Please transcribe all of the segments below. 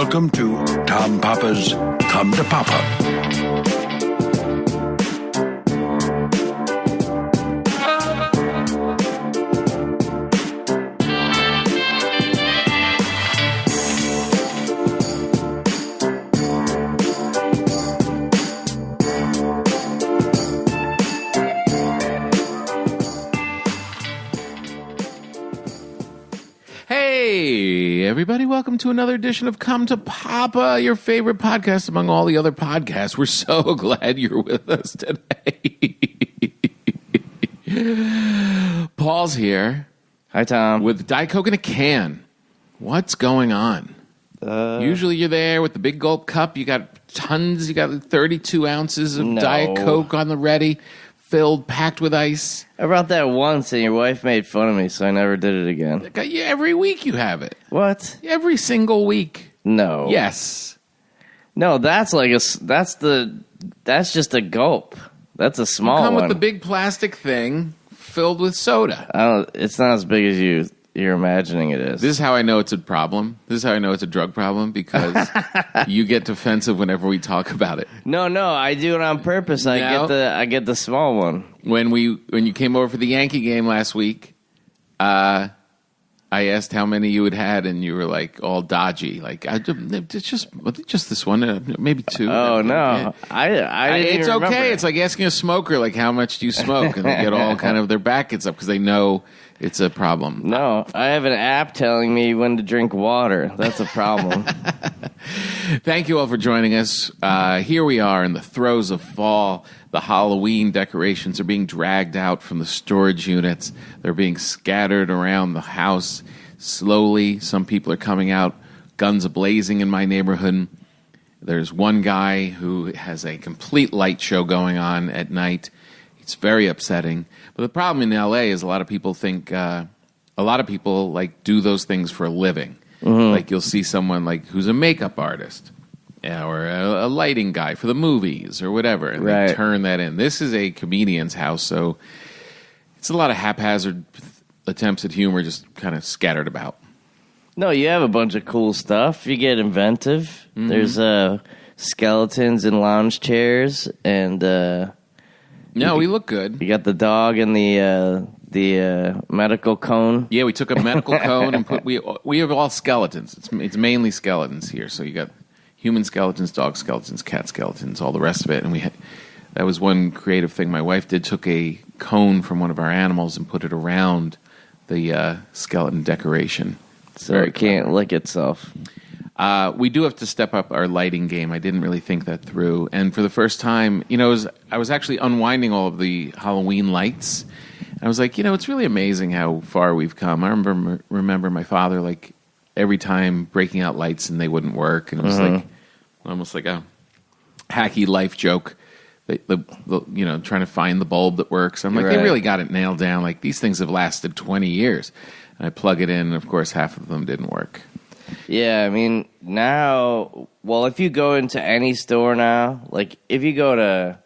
welcome to Tom Papa's Come to Papa. Everybody, welcome to another edition of Come to Papa, your favorite podcast among all the other podcasts. We're so glad you're with us today. Paul's here. Hi, Tom. With Diet Coke in a can. What's going on? Usually you're there with the big gulp cup. You got tons. You got 32 ounces of Diet Coke on the ready, filled, packed with ice. I brought that once, and your wife made fun of me, so I never did it again. Yeah, every week you have it. What? Every single week. No. Yes. No, that's just a gulp. That's a small one. You come with the big plastic thing filled with soda. It's not as big as you're imagining it is. This is how I know it's a problem. This is how I know it's a drug problem, because you get defensive whenever we talk about it. No, I do it on purpose. I get the small one. When you came over for the Yankee game last week, I asked how many you had, and you were like all dodgy. Like, it's just this one, maybe two. Oh no, I didn't it's even okay. remember. It's like asking a smoker, like, how much do you smoke, and they get all kind of their back gets up because they know it's a problem. No, I have an app telling me when to drink water. That's a problem. Thank you all for joining us. Here we are in the throes of fall. The Halloween decorations are being dragged out from the storage units. They're being scattered around the house slowly. Some people are coming out, guns a-blazing in my neighborhood. There's one guy who has a complete light show going on at night. It's very upsetting. But the problem in L.A. is a lot of people like do those things for a living. Mm-hmm. Like, you'll see someone like who's a makeup artist, or a lighting guy for the movies or whatever, and they turn that in. This is a comedian's house, so it's a lot of haphazard attempts at humor just kind of scattered about. No, you have a bunch of cool stuff. You get inventive. Mm-hmm. There's skeletons in lounge chairs, and we look good. You got the dog and the medical cone. Yeah, we took a medical cone and we have all skeletons. It's mainly skeletons here. So you got human skeletons, dog skeletons, cat skeletons, all the rest of it. And that was one creative thing my wife did. Took a cone from one of our animals and put it around the skeleton decoration. So it can't lick itself. We do have to step up our lighting game. I didn't really think that through. And for the first time, I was actually unwinding all of the Halloween lights. I was like, it's really amazing how far we've come. I remember my father, like, every time breaking out lights and they wouldn't work. And it was like almost like a hacky life joke. Trying to find the bulb that works. I'm like, They really got it nailed down. Like, these things have lasted 20 years. And I plug it in, and of course, half of them didn't work. Yeah, I mean, now, if you go into any store now, like, if you go to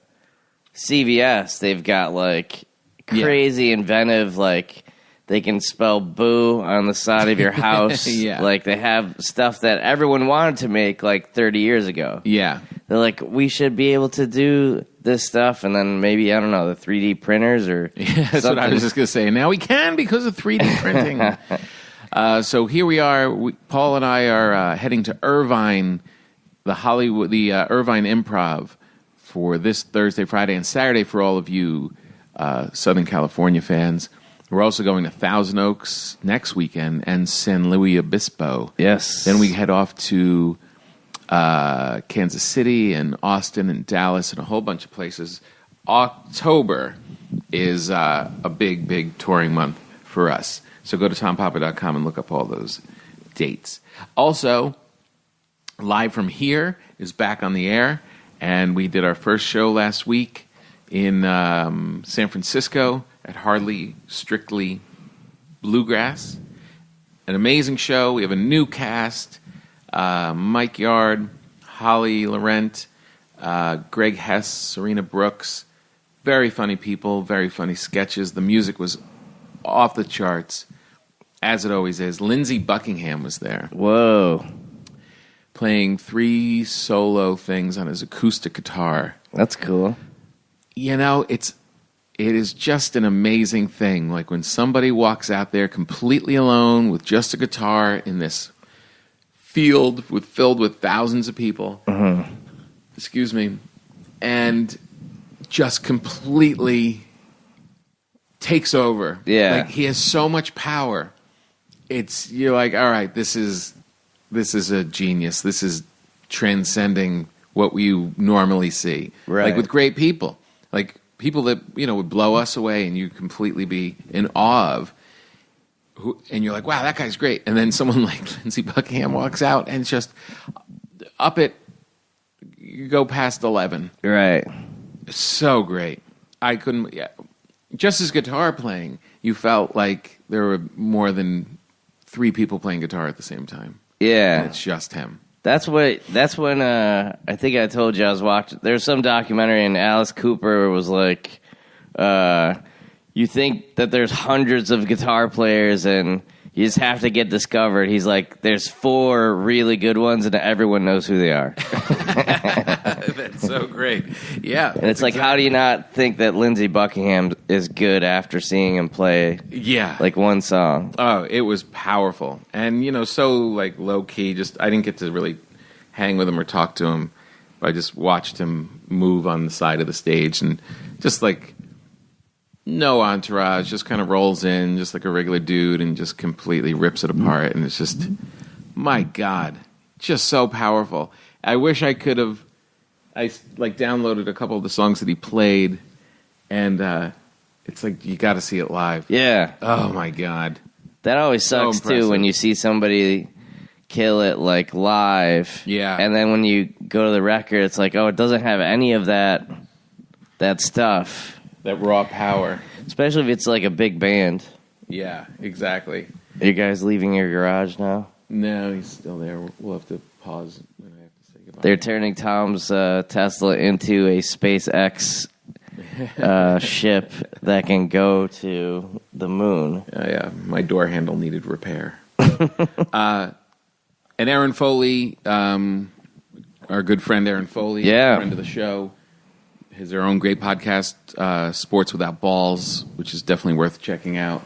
CVS, they've got, like, crazy inventive, like, they can spell boo on the side of your house. Yeah. Like, they have stuff that everyone wanted to make, like, 30 years ago. Yeah. They're like, we should be able to do this stuff, and then maybe, I don't know, the 3D printers or that's something. What I was just going to say. Now we can because of 3D printing. So here we are. Paul and I are heading to Irvine, the Irvine Improv for this Thursday, Friday, and Saturday for all of you Southern California fans. We're also going to Thousand Oaks next weekend and San Luis Obispo. Yes. Then we head off to Kansas City and Austin and Dallas and a whole bunch of places. October is a big, big touring month for us. So go to tompapa.com and look up all those dates. Also, Live From Here is back on the air, and we did our first show last week in San Francisco at Hardly Strictly Bluegrass. An amazing show. We have a new cast. Mike Yard, Holly Laurent, Greg Hess, Serena Brooks. Very funny people, very funny sketches. The music was off the charts, as it always is. Lindsey Buckingham was there. Whoa. playing 3 solo things on his acoustic guitar. That's cool. You know, it is just an amazing thing. Like when somebody walks out there completely alone with just a guitar in this field filled with thousands of people. Excuse me. And just completely takes over. Yeah. Like he has so much power. You're like, all right, this is a genius. This is transcending what you normally see. Right. Like with great people. Like people that, would blow us away and you completely be in awe of. And you're like, wow, that guy's great. And then someone like Lindsey Buckingham walks out and it's just you go past 11. Right. So great. Just his guitar playing, you felt like there were more than 3 people playing guitar at the same time. Yeah. And it's just him. That's when I think I told you I was watching. There's some documentary and Alice Cooper was like, you think that there's hundreds of guitar players and you just have to get discovered. He's like, there's 4 really good ones and everyone knows who they are. That's so great. Yeah. And it's like, how do you not think that Lindsey Buckingham is good after seeing him play like one song? Oh, it was powerful. And, so like low key, I didn't get to really hang with him or talk to him. I just watched him move on the side of the stage and just like no entourage, just kind of rolls in just like a regular dude and just completely rips it apart. And it's just, my God, just so powerful. I wish I could have, downloaded a couple of the songs that he played and it's like, you got to see it live. Yeah. Oh my God. That always sucks too when you see somebody kill it like live. Yeah. And then when you go to the record, it's like, oh, it doesn't have any of that stuff. That raw power. Especially if it's like a big band. Yeah, exactly. Are you guys leaving your garage now? No, he's still there. We'll have to pause when I have to say goodbye. They're turning Tom's Tesla into a SpaceX ship that can go to the moon. Yeah, my door handle needed repair. And Aaron Foley, our good friend Aaron Foley, friend of the show, has their own great podcast, Sports Without Balls, which is definitely worth checking out.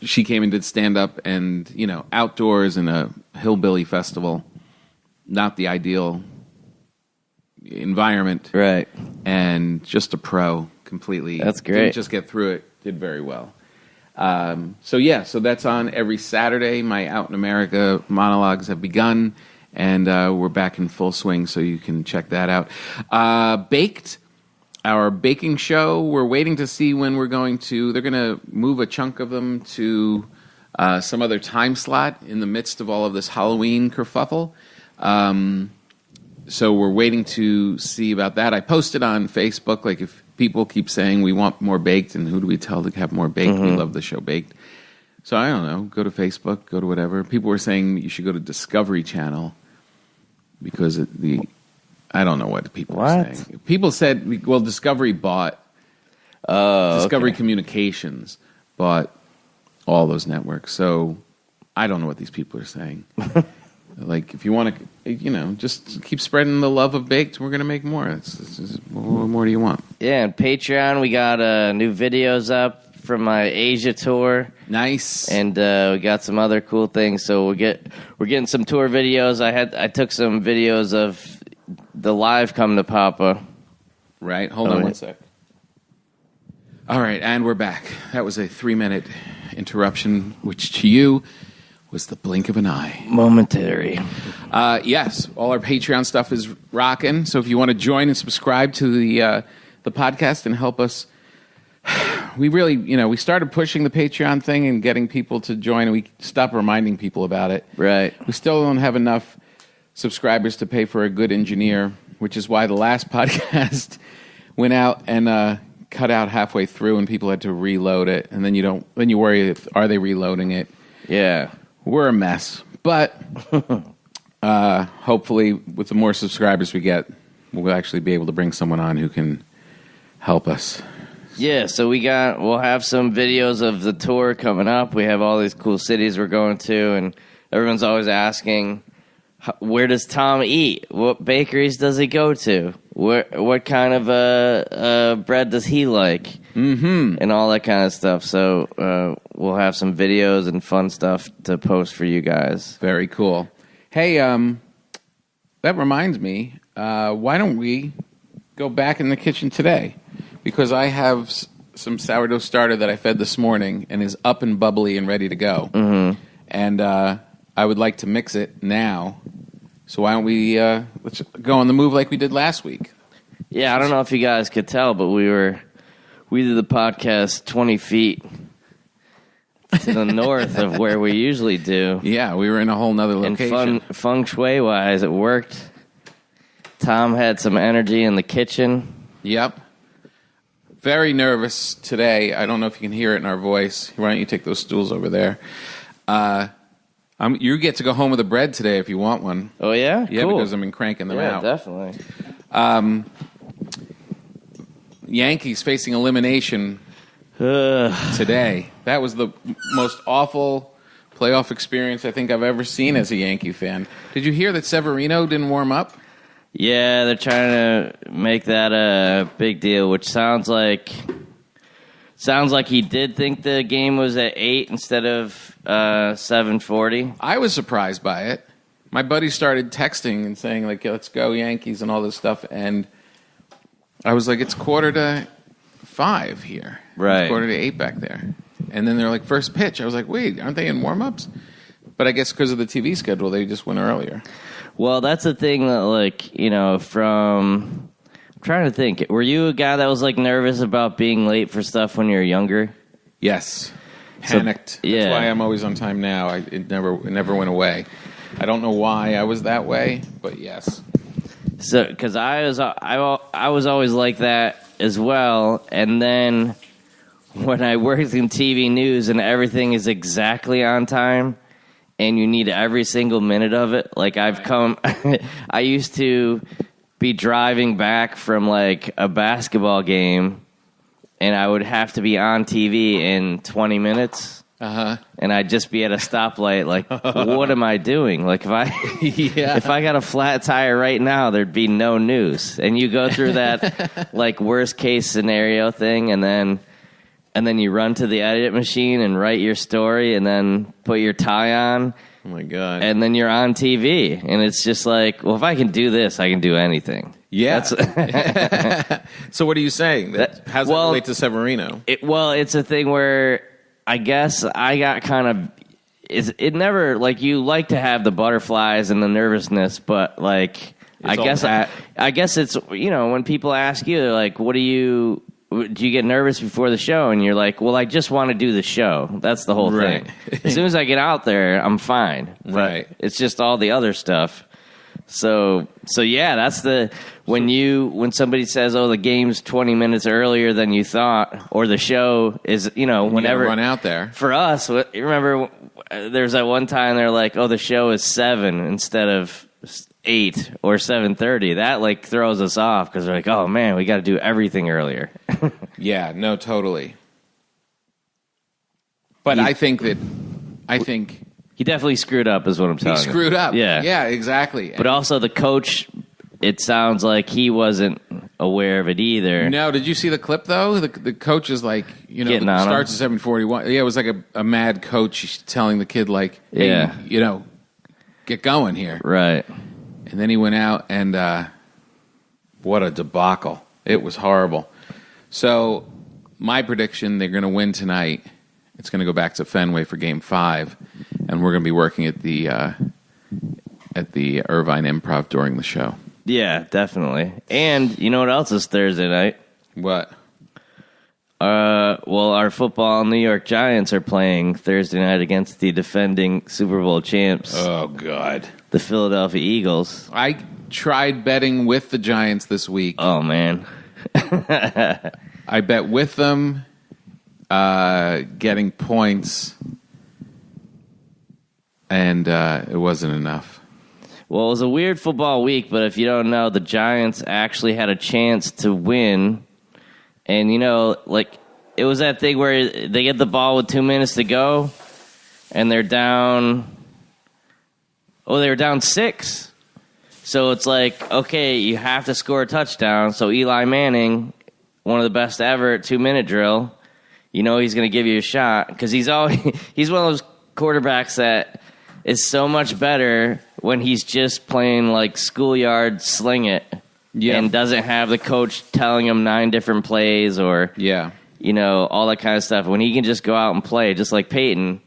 She came and did stand-up and, outdoors in a hillbilly festival. Not the ideal environment. Right. And just a pro completely. That's great. Didn't just get through it. Did very well. So that's on every Saturday. My Out in America monologues have begun. And we're back in full swing, so you can check that out. Baked, our baking show, we're waiting to see when we're going to... They're going to move a chunk of them to some other time slot in the midst of all of this Halloween kerfuffle. So we're waiting to see about that. I posted on Facebook, like if people keep saying we want more baked, and who do we tell to have more baked? We love the show Baked. So I don't know, go to Facebook, go to whatever. People were saying you should go to Discovery Channel because I don't know what people were saying. People said, well, Discovery bought, Discovery Communications bought all those networks. So I don't know what these people are saying. Like, if you want to, just keep spreading the love of baked. We're going to make more. What more do you want? Yeah, and Patreon, we got new videos up from my Asia tour. Nice. And we got some other cool things. So we're getting some tour videos. I took some videos of the live Come to Papa. Right. Hold on one sec. All right, and we're back. That was a 3-minute interruption, which to you was the blink of an eye. Momentary. Yes, all our Patreon stuff is rocking. So if you want to join and subscribe to the podcast and help us, we really, we started pushing the Patreon thing and getting people to join, and we stopped reminding people about it. Right. We still don't have enough subscribers to pay for a good engineer, which is why the last podcast went out and cut out halfway through, and people had to reload it. And then you worry, are they reloading it? Yeah. We're a mess. But hopefully, with the more subscribers we get, we'll actually be able to bring someone on who can help us. Yeah, so we'll have some videos of the tour coming up. We have all these cool cities we're going to, and everyone's always asking, Where does Tom eat? What bakeries does he go to? What kind of bread does he like? Mm-hmm. And all that kind of stuff. So we'll have some videos and fun stuff to post for you guys. Very cool. Hey, that reminds me, why don't we go back in the kitchen today? Because I have some sourdough starter that I fed this morning and is up and bubbly and ready to go. Mm-hmm. And I would like to mix it now. So why don't we let's go on the move like we did last week? Yeah, I don't know if you guys could tell, but we did the podcast 20 feet to the north of where we usually do. Yeah, we were in a whole nother location. And feng shui wise, it worked. Tom had some energy in the kitchen. Yep. Very nervous today. I don't know if you can hear it in our voice. Why don't you take those stools over there? You get to go home with a bread today if you want one. Oh, yeah? Yeah, cool. because I've been cranking them out. Yeah, definitely. Yankees facing elimination today. That was the most awful playoff experience I think I've ever seen as a Yankee fan. Did you hear that Severino didn't warm up? Yeah, they're trying to make that a big deal, which sounds like he did think the game was at 8 instead of 7:40. I was surprised by it. My buddy started texting and saying, like, let's go Yankees and all this stuff, and I was like, it's 4:45 here. Right. It's 7:45 back there. And then they're like, first pitch. I was like, wait, aren't they in warm-ups? But I guess because of the TV schedule, they just went earlier. Well, that's the thing that, like, I'm trying to think. Were you a guy that was, like, nervous about being late for stuff when you were younger? Yes. Panicked. So, yeah. That's why I'm always on time now. It never went away. I don't know why I was that way, but yes. So, because I was always like that as well, and then when I worked in TV news and everything is exactly on time, and you need every single minute of it, like I used to be driving back from like a basketball game, and I would have to be on TV in 20 minutes. And I'd just be at a stoplight, like, what am I doing? Like, if I got a flat tire right now, there'd be no news. And you go through that, like, worst case scenario thing, and then you run to the edit machine and write your story, and then put your tie on. Oh my God! And then you're on TV, and it's just like, well, if I can do this, I can do anything. Yeah. So what are you saying? How does that relate to Severino? It's a thing where I guess I got kind of. It never, like, you like to have the butterflies and the nervousness, but like I guess it's, when people ask you, they're like, do you get nervous before the show? And you're like, well, I just want to do the show. That's the whole thing. As soon as I get out there, I'm fine. Right. It's just all the other stuff. So yeah, that's when somebody says, oh, the game's 20 minutes earlier than you thought, or the show is, whenever you run out there. For us, you remember there's that one time they're like, oh, the show is 7 instead of 8 or 7:30. That like throws us off because we're like, oh man, we got to do everything earlier. Yeah, no, totally. But I think he definitely screwed up, is what I'm telling you. He screwed up. Yeah. Yeah, exactly. But also the coach, it sounds like he wasn't aware of it either. No, did you see the clip, though? The coach is like, Getting on starts at 7:41. Yeah, it was like a mad coach telling the kid, like, hey, get going here. Right. And then he went out, and what a debacle. It was horrible. So my prediction, they're going to win tonight. It's going to go back to Fenway for Game 5, and we're going to be working at the Irvine Improv during the show. Yeah, definitely. And you know what else is Thursday night? What? Well, our football New York Giants are playing Thursday night against the defending Super Bowl champs. Oh, God. The Philadelphia Eagles. I tried betting with the Giants this week. Oh, man. I bet with them, getting points, and it wasn't enough. Well, it was a weird football week, but if you don't know, the Giants actually had a chance to win. And, it was that thing where they get the ball with 2 minutes to go, and they're down Oh, they were down 6. So it's like, okay, you have to score a touchdown. So Eli Manning, one of the best ever at 2-minute drill, you know he's going to give you a shot because he's one of those quarterbacks that is so much better when he's just playing like schoolyard sling it and doesn't have the coach telling him 9 different plays or all that kind of stuff. When he can just go out and play, just like Peyton,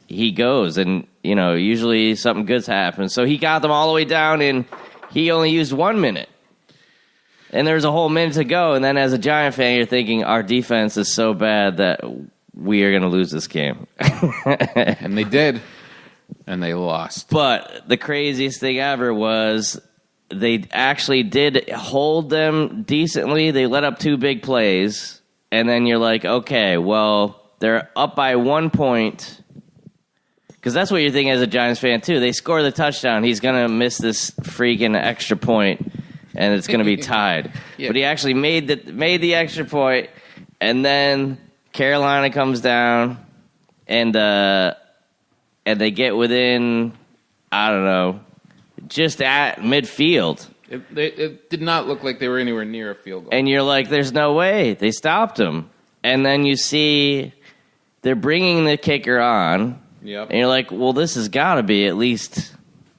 he goes and usually something good's happened. So he got them all the way down, and he only used 1 minute. And there's a whole minute to go. And then as a Giant fan, you're thinking, our defense is so bad that we are going to lose this game. And they did. And they lost. But the craziest thing ever was they actually did hold them decently. They let up 2 big plays. And then you're like, okay, well, they're up by 1 point. Because that's what you're thinking as a Giants fan, too. They score the touchdown. He's going to miss this freaking extra point, and it's going to be tied. But he actually made the extra point, and then Carolina comes down, and they get within, I don't know, just at midfield. It did not look like they were anywhere near a field goal. And you're like, there's no way. They stopped him. And then you see they're bringing the kicker on. Yep. And you're like, well, this has got to be at least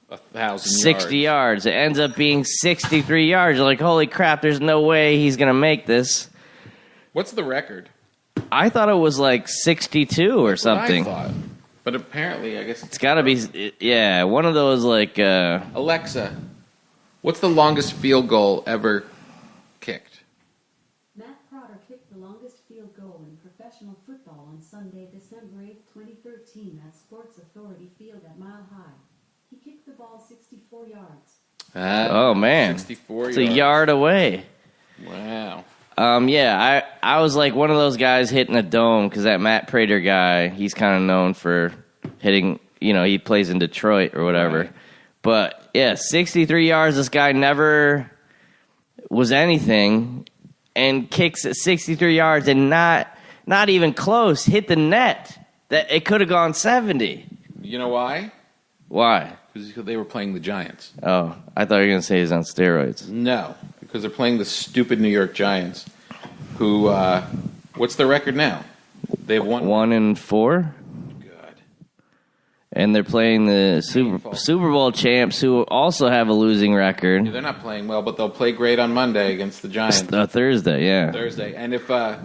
1,000 60 yards. It ends up being 63 yards. You're like, holy crap, there's no way he's going to make this. What's the record? I thought it was like 62 or something. What I thought. But apparently, I guess it's got to be, one of those like... Alexa, what's the longest field goal ever kicked? Matt Trotter kicked the longest field goal in professional football on Sunday, December 8, 2013 at Sports Authority Field at Mile High. He kicked the ball 64 yards. Oh, man. 64 it's yards. A yard away. Wow. I was like one of those guys hitting a dome because that Matt Prater guy, he's kind of known for hitting, he plays in Detroit or whatever. Right. But, 63 yards, this guy never was anything and kicks at 63 yards and not even close, hit the net. That it could have gone 70. You know why? Why? Because they were playing the Giants. Oh, I thought you were going to say he's on steroids. No, because they're playing the stupid New York Giants, who, what's their record now? They've won 1-4. God. And they're playing the Super Bowl champs, who also have a losing record. Yeah, they're not playing well, but they'll play great on Monday against the Giants. Thursday, yeah. Thursday, and if I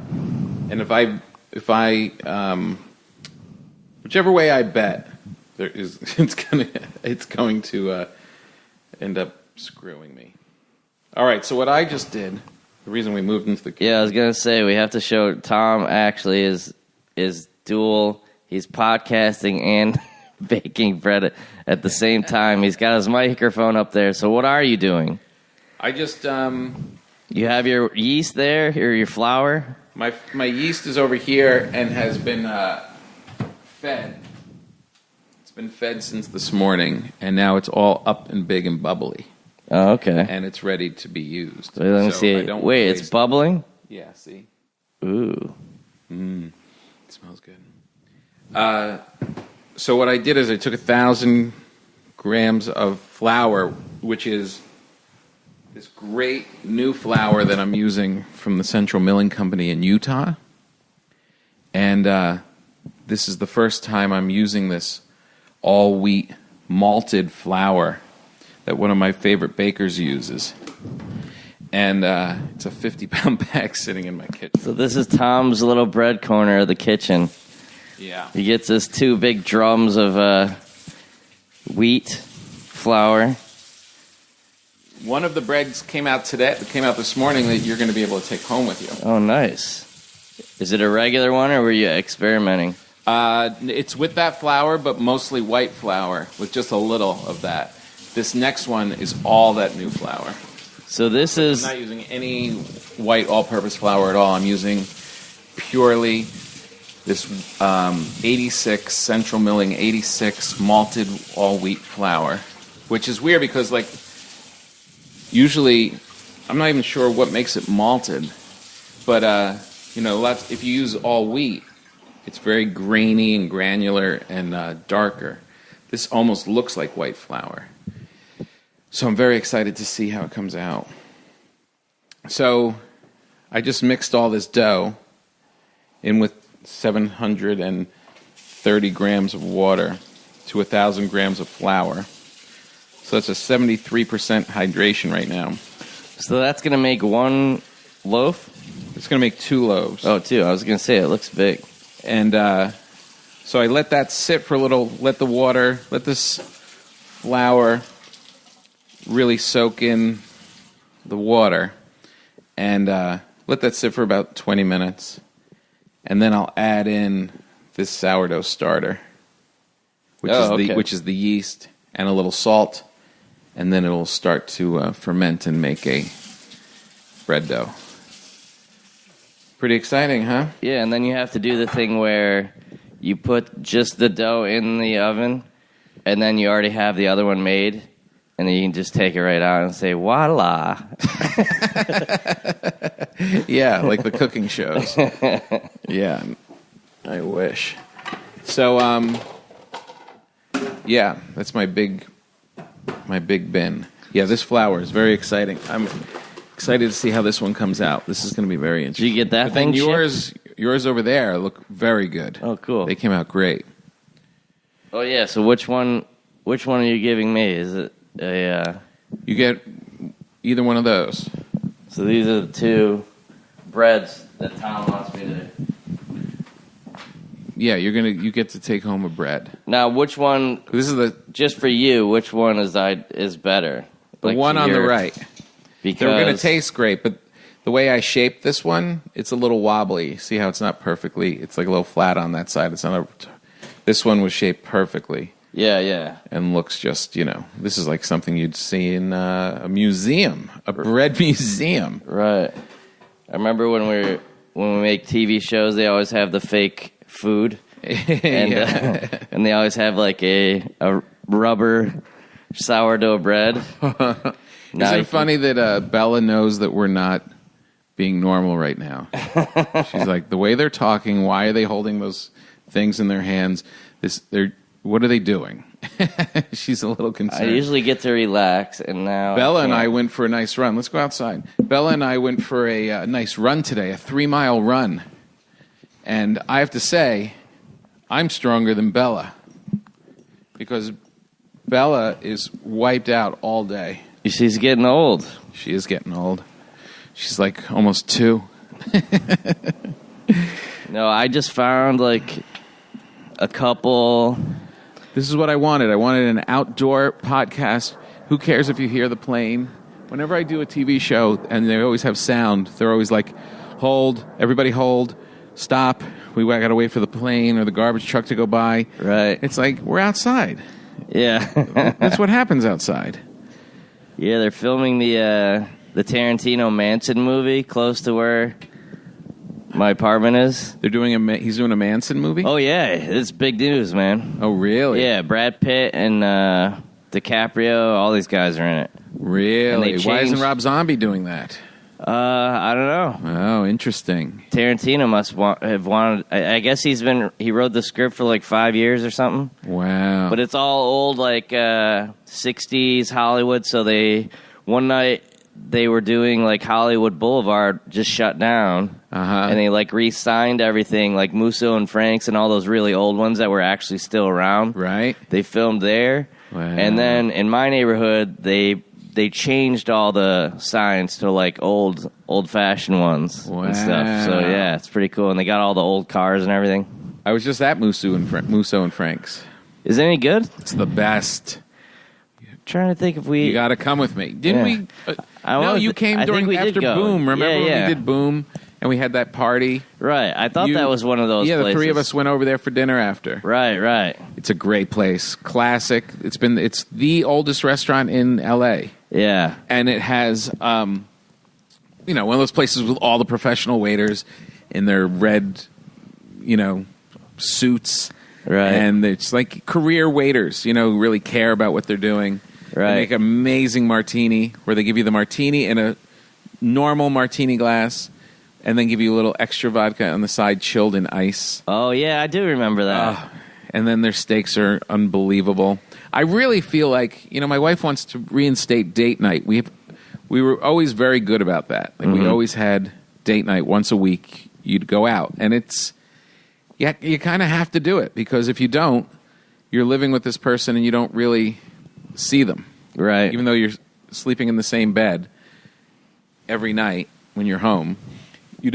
whichever way I bet, it's going to end up screwing me. All right, so what I just did, the reason we moved into the kitchen. Yeah, I was gonna say we have to show Tom actually is dual. He's podcasting and baking bread at the same time. He's got his microphone up there. So what are you doing? I just you have your yeast there or your flour? My yeast is over here and has been fed. It's been fed since this morning, and now it's all up and big and bubbly. Oh, okay. And it's ready to be used. Let me see. Wait, it's bubbling? Yeah, see? Ooh. It smells good. So what I did is I took 1,000 grams of flour, which is this great new flour that I'm using from the Central Milling Company in Utah. And this is the first time I'm using this all-wheat malted flour that one of my favorite bakers uses. And it's a 50-pound bag sitting in my kitchen. So this is Tom's little bread corner of the kitchen. Yeah. He gets us 2 big drums of wheat flour. One of the breads came out this morning that you're going to be able to take home with you. Oh, nice. Is it a regular one, or were you experimenting? It's with that flour, but mostly white flour, with just a little of that. This next one is all that new flour. So this is... I'm not using any white all-purpose flour at all. I'm using purely this 86 Central Milling 86 malted all-wheat flour, which is weird because, like, usually I'm not even sure what makes it malted, but if you use all wheat, it's very grainy and granular and darker. This almost looks like white flour. So I'm very excited to see how it comes out. So I just mixed all this dough in with 730 grams of water to 1,000 grams of flour. So that's a 73% hydration right now. So that's going to make one loaf? It's going to make 2 loaves. Oh, 2. I was going to say, it looks big. And so I let that sit for a little, let this flour really soak in the water. And let that sit for about 20 minutes. And then I'll add in this sourdough starter, which is the yeast and a little salt. And then it'll start to ferment and make a bread dough. Pretty exciting, huh? Yeah, and then you have to do the thing where you put just the dough in the oven, and then you already have the other one made, and then you can just take it right out and say, voila. Yeah, like the cooking shows. Yeah, I wish. So, yeah, that's my big bin. Yeah, this flour is very exciting. I'm excited to see how this one comes out. This is going to be very interesting. Did you get that thing? Yours over there look very good. Oh, cool. They came out great. Oh yeah. So which one are you giving me? Is it a? You get either one of those. So these are the 2 breads that Tom wants me to. Yeah, you get to take home a bread. Now, which one? This is just for you. Which one is better? The one on the right. Because they're going to taste great, but the way I shaped this one, it's a little wobbly. See how it's not perfectly? It's like a little flat on that side. This one was shaped perfectly. Yeah. And looks just, this is like something you'd see in a museum, a bread museum. Right. I remember when we make TV shows, they always have the fake food, and and they always have like a rubber sourdough bread. Isn't it funny that Bella knows that we're not being normal right now? She's like, the way they're talking, why are they holding those things in their hands? What are they doing? She's a little concerned. I usually get to relax, and now Bella and I went for a nice run. Let's go outside. Bella and I went for a nice run today, a 3-mile run. And I have to say, I'm stronger than Bella because Bella is wiped out all day. She's getting old. She is getting old. She's like almost 2. No, I just found like a couple. This is what I wanted. I wanted an outdoor podcast. Who cares if you hear the plane? Whenever I do a TV show and they always have sound, they're always like, hold, everybody hold, stop. We got to wait for the plane or the garbage truck to go by. Right. It's like, we're outside. Yeah. That's what happens outside. Yeah, they're filming the Tarantino Manson movie close to where my apartment is. He's doing a Manson movie? Oh, yeah. It's big news, man. Oh, really? Yeah, Brad Pitt and DiCaprio, all these guys are in it. Really? Why isn't Rob Zombie doing that? I don't know. Oh, interesting. Tarantino must have wanted. I guess he wrote the script for like 5 years or something. Wow. But it's all old, like 60s Hollywood. So one night they were doing like Hollywood Boulevard just shut down, and they like re-signed everything, like Musso and Franks and all those really old ones that were actually still around. Right. They filmed there, and then in my neighborhood they changed all the signs to like old-fashioned ones and stuff. So yeah, it's pretty cool. And they got all the old cars and everything. I was just at Musso and Frank's. Is it any good? It's the best. I'm trying to think if we... You got to come with me. Didn't we? No, you came after Boom. Remember when we did Boom and we had that party? Right. I thought that was one of those places. Yeah, the 3 of us went over there for dinner after. Right. It's a great place. Classic. It's the oldest restaurant in L.A. Yeah. And it has, one of those places with all the professional waiters in their red, suits. Right. And it's like career waiters, who really care about what they're doing. Right. They make an amazing martini where they give you the martini in a normal martini glass and then give you a little extra vodka on the side chilled in ice. Oh, yeah, I do remember that. and then their steaks are unbelievable. I really feel like, my wife wants to reinstate date night. We were always very good about that. Like we always had date night once a week. You'd go out, and you kind of have to do it, because if you don't, you're living with this person and you don't really see them. Right. Even though you're sleeping in the same bed every night when you're home, you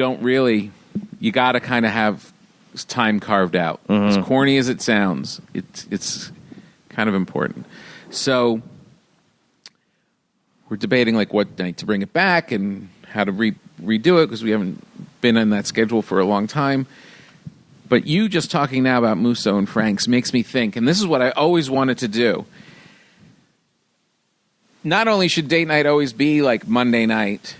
got to kind of have time carved out. As corny as it sounds, it's kind of important. So we're debating like what night to bring it back and how to redo it, because we haven't been on that schedule for a long time. But you just talking now about Musso and Frank's makes me think, and this is what I always wanted to do. Not only should date night always be like Monday night,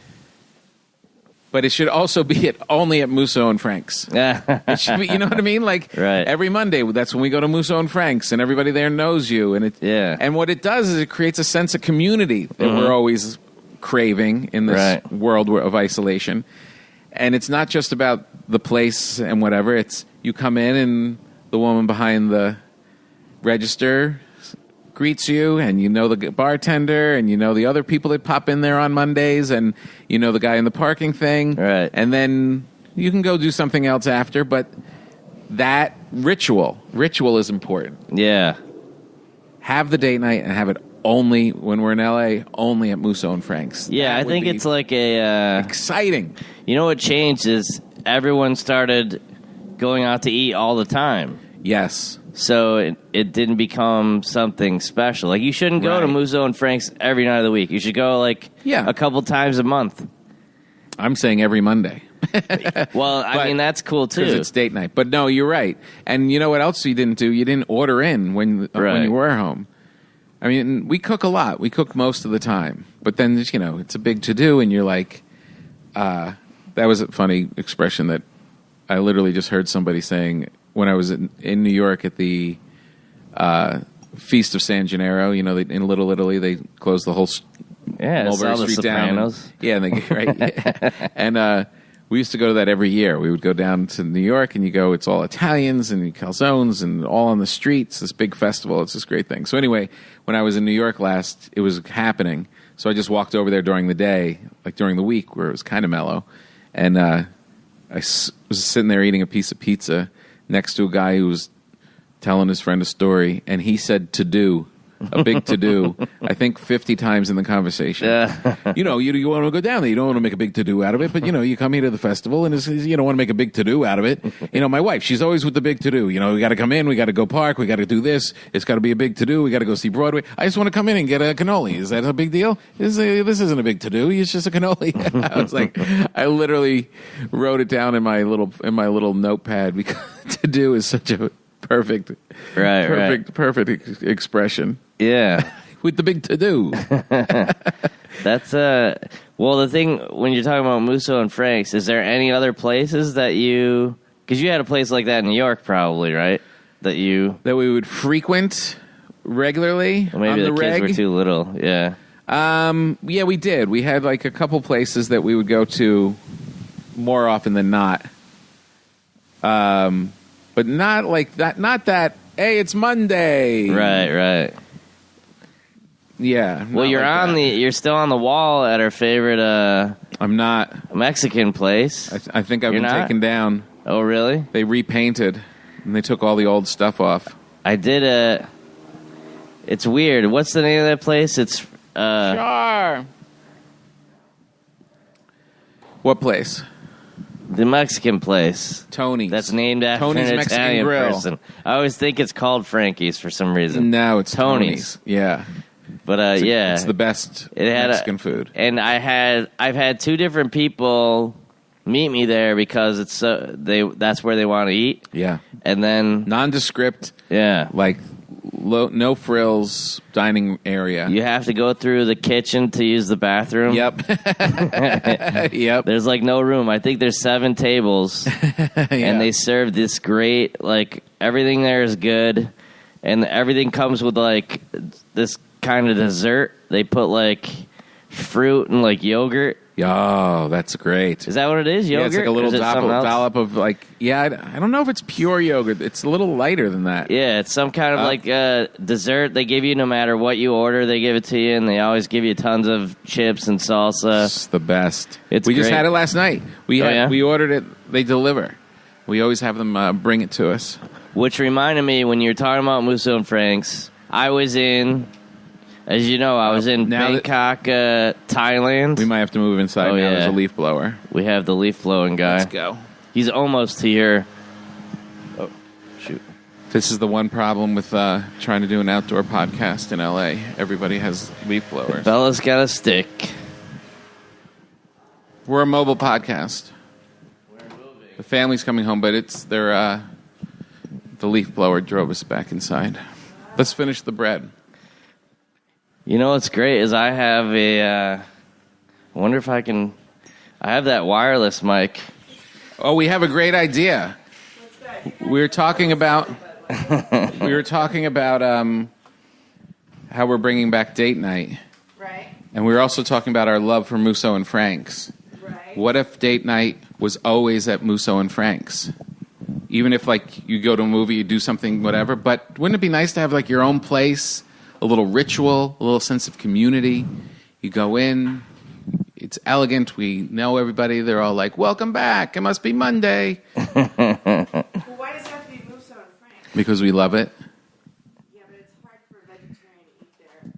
but it should also be only at Musso and Frank's. It should be, you know what I mean? Like right. Every Monday, that's when we go to Musso and Frank's, and everybody there knows you. And and what it does is it creates a sense of community that we're always craving in this world of isolation. And it's not just about the place and whatever. It's you come in and the woman behind the register greets you, and you know the bartender, and you know the other people that pop in there on Mondays, and you know the guy in the parking thing. Right. And then you can go do something else after, but that ritual is important. Yeah. Have the date night and have it only, when we're in LA, only at Musso and Frank's. Yeah, I think it's like a... exciting. You know what changed is everyone started going out to eat all the time. Yes. So it didn't become something special. Like, you shouldn't go to Musso and Frank's every night of the week. You should go, a couple times a month. I'm saying every Monday. Well, I mean, that's cool, too. Because it's date night. But no, you're right. And you know what else you didn't do? You didn't order in when you were home. I mean, we cook a lot. We cook most of the time. But then, it's a big to-do, and you're like... that was a funny expression that I literally just heard somebody saying when I was in New York at the Feast of San Gennaro. In Little Italy, they closed the whole Mulberry Street down. And we used to go to that every year. We would go down to New York, and it's all Italians and calzones and all on the streets, this big festival. It's this great thing. So anyway, when I was in New York last, it was happening. So I just walked over there during the day, like during the week, where it was kind of mellow. And I was sitting there eating a piece of pizza next to a guy who was telling his friend a story, and he said to-do, a big to-do, I think 50 times in the conversation. You want to go down there. You don't want to make a big to-do out of it, but, you come here to the festival, and you don't want to make a big to-do out of it. My wife, she's always with the big to-do. We got to come in, we got to go park, we got to do this. It's got to be a big to-do. We got to go see Broadway. I just want to come in and get a cannoli. Is that a big deal? This isn't a big to-do. It's just a cannoli. I was like, I literally wrote it down in my little notepad, because to-do is such a perfect expression. Yeah. With the big to-do. That's well, the thing when you're talking about Musso and Frank's, is there any other places that because you had a place like that in New York probably, right? That we would frequent regularly. Well, maybe on the kids were too little. Yeah. Yeah, we did. We had like a couple places that we would go to more often than not. But not like that. Not that. Hey, it's Monday. Right. Yeah. Well, you're still on the wall at our favorite. I'm not Mexican place. I think I've been taken down. Oh, really? They repainted and they took all the old stuff off. I did It's weird. What's the name of that place? It's Sure. What place? The Mexican place. Tony's. That's named after Tony's an Mexican Italian Grill. person. I always think it's called Frankie's for some reason. No, it's Tony's. Yeah. But yeah, it's the best Mexican food. And I've had two different people meet me there because that's where they want to eat. Yeah. And then nondescript. Yeah. Like no frills dining area. You have to go through the kitchen to use the bathroom. Yep. Yep. There's like no room. I think there's 7 tables. And they serve this great, everything there is good. And everything comes with this kind of dessert. They put fruit and yogurt. Oh, that's great. Is that what it is? Yogurt? Yeah, it's like a little Or is it something else? dollop of like. Yeah, I don't know if it's pure yogurt. It's a little lighter than that. Yeah, it's some kind of like dessert they give you no matter what you order. They give it to you, and they always give you tons of chips and salsa. It's the best. It's we just great. had it last night. Yeah? We ordered it. They deliver. We always have them bring it to us. Which reminded me, when you were talking about Musso and Frank's, I was in, as you know, I was in now Bangkok, Thailand. We might have to move inside now. yeah. There's a leaf blower. We have the leaf blowing guy. Let's go. He's almost here. Oh, shoot. This is the one problem with trying to do an outdoor podcast in LA. Everybody has leaf blowers. Bella's got a stick. We're a mobile podcast. The family's coming home, but the leaf blower drove us back inside. Let's finish the bread. You know what's great is I have I wonder if I can, I have that wireless mic. Oh, we have a great idea. We were talking about how we're bringing back date night. Right. And we were also talking about our love for Musso and Frank's. Right. What if date night was always at Musso and Frank's? Even if, like, you go to a movie, you do something, whatever. But wouldn't it be nice to have, like, your own place, a little ritual, a little sense of community? You go in, it's elegant, we know everybody. They're all like, welcome back, it must be Monday. Well, why does it have to be Musso and Frank? Because we love it. Yeah, but it's hard for a vegetarian to eat there every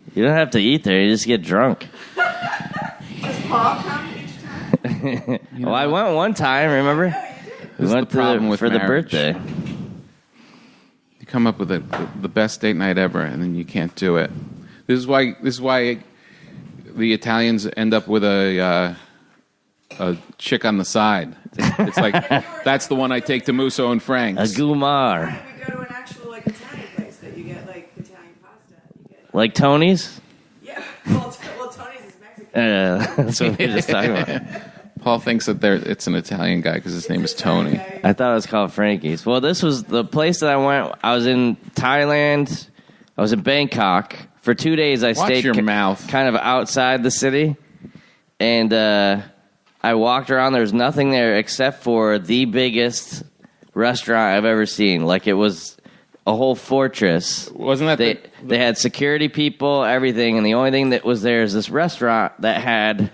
week. You don't have to eat there, you just get drunk. Does Paul come each time? Well, I went one time, remember? No, you did. We This is went the problem with for the marriage. birthday. You come up with the best date night ever, and then you can't do it. This is why the Italians end up with a chick on the side. It's like, that's the one I take to Musso and A Frank's. gumar. Why don't we go to an actual like Italian place that you get like Italian pasta? You get Like Tony's? yeah. Well, Tony's is Mexican. That's what we were just talking about. Paul thinks that it's an Italian guy because his name is Tony. I thought it was called Frankie's. Well, this was the place that I went. I was in Thailand. I was in Bangkok. For 2 days, I Watch stayed your mouth. kind of outside the city. And I walked around. There was nothing there except for the biggest restaurant I've ever seen. Like, it was a whole fortress. Wasn't that They had security people, everything. And the only thing that was there is this restaurant that had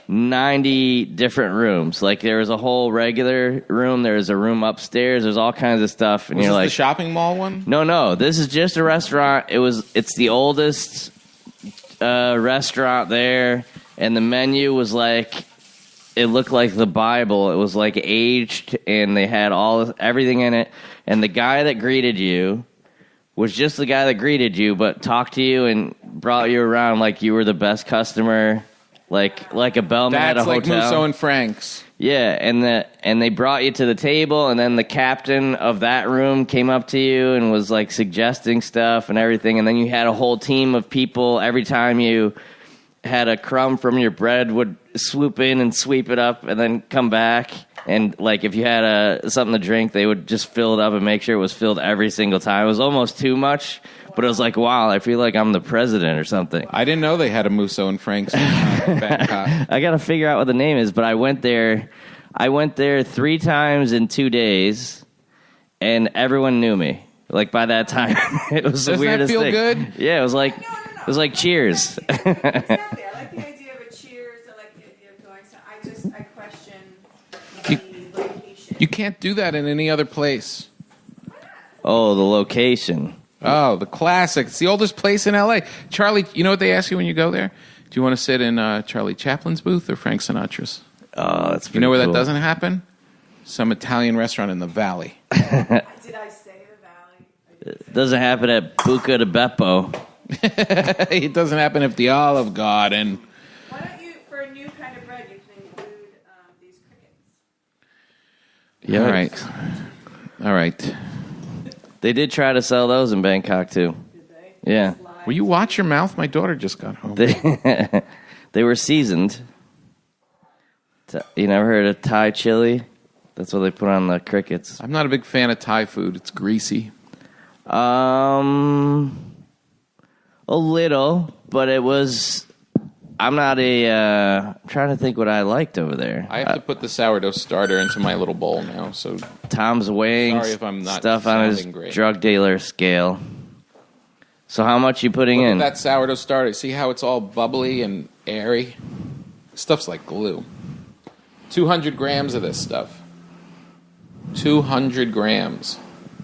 90 different rooms. Like, there was a whole regular room. There was a room upstairs. There's all kinds of stuff. And was you're this like, the shopping mall one? no. This is just a restaurant. It's the oldest restaurant there. And the menu was like, it looked like the Bible. It was like aged, and they had everything in it. And the guy that greeted you was just the guy that greeted you, but talked to you and brought you around like you were the best customer. Like a bellman at a That's like hotel. Musso and Frank's. Yeah, and they brought you to the table, and then the captain of that room came up to you and was like suggesting stuff and everything, and then you had a whole team of people. Every time you had a crumb from your bread, would swoop in and sweep it up, and then come back. And like if you had something to drink, they would just fill it up and make sure it was filled every single time. It was almost too much. But it was like, wow, I feel like I'm the president or something. I didn't know they had a Musso and Frank's in Bangkok. I got to figure out what the name is, but I went there 3 times in 2 days, and everyone knew me. Like, by that time, it was the Doesn't that weirdest feel thing. good? Yeah, it was like it was like Cheers. Exactly. I like the idea of a Cheers. I like the idea of going. So I question the location. You can't do that in any other place. Oh, the location. Oh, the classic. It's the oldest place in L.A. Charlie, you know what they ask you when you go there? Do you want to sit in Charlie Chaplin's booth or Frank Sinatra's? Oh, that's pretty You know where cool. that doesn't happen? Some Italian restaurant in the Valley. Did I say the Valley? It doesn't happen at Buca de Beppo. It doesn't happen if the Olive Garden. Why don't you, for a new kind of bread, you can include these crickets? Yeah. All right. They did try to sell those in Bangkok too. Did they? Yeah. Will you watch your mouth? My daughter just got home. They were seasoned. You never heard of Thai chili? That's what they put on the crickets. I'm not a big fan of Thai food. It's greasy. A little, but it was I'm not I'm trying to think what I liked over there. I have to put the sourdough starter into my little bowl now. So Tom's weighing sorry if I'm not stuff on his sounding great. drug dealer scale. So how much you putting Look in? at that sourdough starter. See how it's all bubbly and airy? Stuff's like glue. 200 grams of this stuff. 200 grams.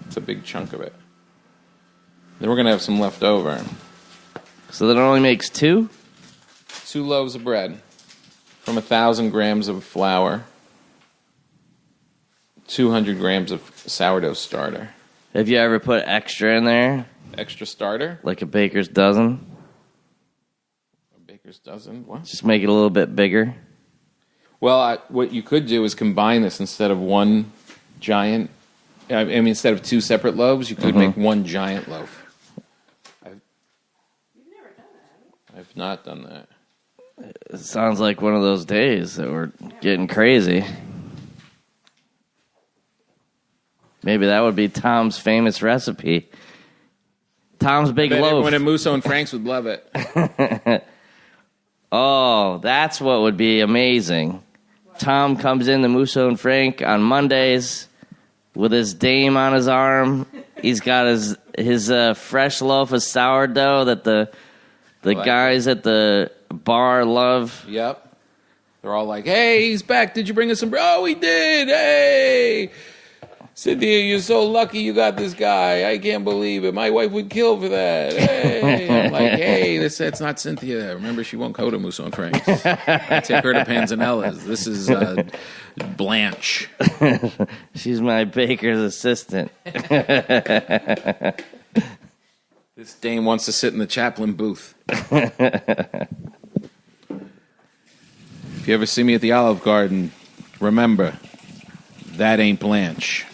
It's a big chunk of it. Then we're going to have some left over. So that only makes 2? 2 loaves of bread from 1,000 grams of flour. 200 grams of sourdough starter. Have you ever put extra in there? Extra starter? Like a baker's dozen? A baker's dozen? What? Just make it a little bit bigger? Well, what you could do is combine this instead of one giant. I mean, instead of 2 separate loaves, you could make one giant loaf. You've never done that, I've not done that. It sounds like one of those days that we're getting crazy. Maybe that would be Tom's famous recipe. Tom's big I bet loaf. everyone at Musso and Frank's would love it. Oh, that's what would be amazing. Tom comes in to Musso and Frank on Mondays with his dame on his arm. He's got his fresh loaf of sourdough that the guys at the bar love. Yep. They're all like, hey, he's back. Did you bring us some bread? Oh, we did. Hey. Cynthia, you're so lucky you got this guy. I can't believe it. My wife would kill for that. Hey. I'm like, hey, that's not Cynthia. Remember, she won't go to Musso and Frank's. I take her to Panzanella's. This is Blanche. She's my baker's assistant. This dame wants to sit in the chaplain booth. If you ever see me at the Olive Garden, remember, that ain't Blanche.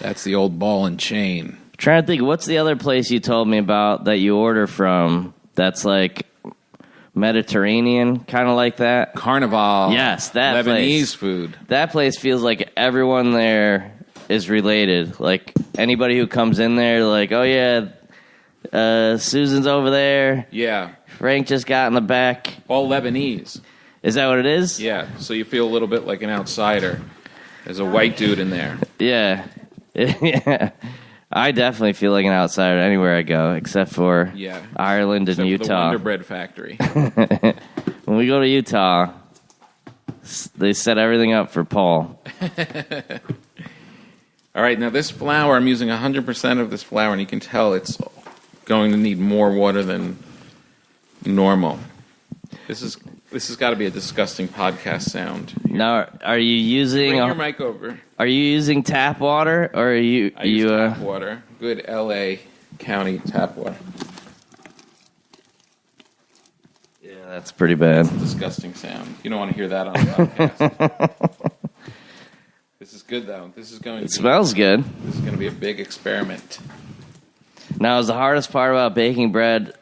That's the old ball and chain. Trying to think, what's the other place you told me about that you order from that's like Mediterranean, kind of like that? Carnival. Yes, that Lebanese place. food. That place feels like everyone there is related. Like anybody who comes in there, like, oh yeah, Susan's over there. Yeah. Frank just got in the back. All Lebanese. Is that what it is? Yeah, so you feel a little bit like an outsider. There's a white dude in there. Yeah. Yeah. I definitely feel like an outsider anywhere I go, except for Ireland and Except Utah. For the Wonder Bread factory. When we go to Utah, they set everything up for Paul. All right, now this flour, I'm using 100% of this flour, and you can tell it's going to need more water than normal. This has got to be a disgusting podcast sound. Now, are you using? Bring your mic over. Are you using tap water, or are you? I use tap water. Good L.A. County tap water. Yeah, that's pretty bad. Disgusting sound. You don't want to hear that on the podcast. This is good though. This is going. It smells good. This is going to be a big experiment. Now, is the hardest part about baking bread